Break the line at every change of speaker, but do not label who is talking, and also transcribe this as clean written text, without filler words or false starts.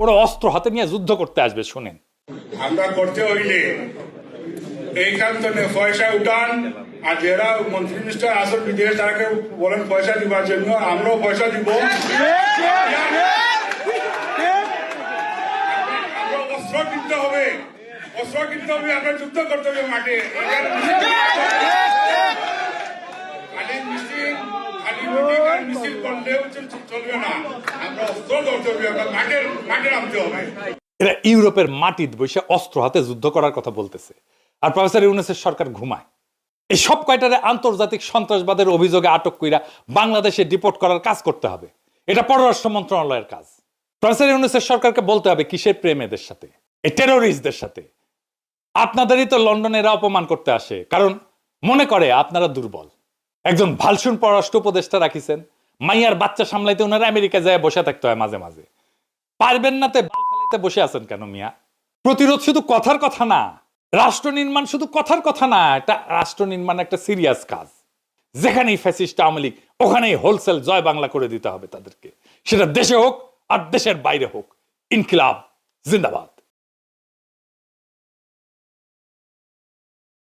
ওরা অস্ত্র হাতে নিয়ে যুদ্ধ করতে আসবে। শোনেন,
আমরা করতে হইলে এইখান থেকে পয়সা উঠান, আর যারা মন্ত্রী মিনিস্টার আসল বিদেশ তারাকে বলেন পয়সা দিবার জন্য, আমরাও পয়সা দিব। আমরা অস্ত্র কিনতে হবে, আমরা যুদ্ধ করতে হবে মাঠে। খালি মিছিল করলেও চলবে না, আমরা অস্ত্র ধরতে হবে, আমরা মাঠে নামতে হবে।
এরা ইউরোপের মাটিতে বসে অস্ত্র হাতে যুদ্ধ করার কথা বলতেছে, আর প্রফেসর ইউনূসের সরকার ঘুমায়। এই সব কয়টারে আন্তর্জাতিক সন্ত্রাসবাদের অভিযোগে আটক কইরা বাংলাদেশে ডিপোর্ট করার কাজ করতে হবে। এটা পররাষ্ট্র মন্ত্রণালয়ের কাজ। প্রফেসর ইউনূসের সরকারকে বলতে হবে কিসের প্রেম এদের সাথে, এই টেরোরিস্টদের সাথে। আপনাদেরই তো লন্ডনে এরা অপমান করতে আসে, কারণ মনে করে আপনারা দুর্বল। একজন ভালসুন পররাষ্ট্র উপদেষ্টা রাখিছেন, মাইয়ার বাচ্চা সামলাইতে ওনারা আমেরিকা যায় বসে থাকতে হয় মাঝে মাঝে। পারবেন না তে বাল ফেলাইতে বসে আছেন কেন মিয়া? প্রতিরোধ শুধু কথার কথা না, রাষ্ট্র নির্মাণ শুধু কথার কথা না, এটা রাষ্ট্র নির্মাণ একটা সিরিয়াস কাজ। যেখানেই ফ্যাসিস্ট আওয়ামী লীগ, ওখানেই হোলসেল জয় বাংলা করে দিতে হবে তাদেরকে, সেটা দেশে হোক আর দেশের বাইরে হোক। ইনকিলাব জিন্দাবাদ।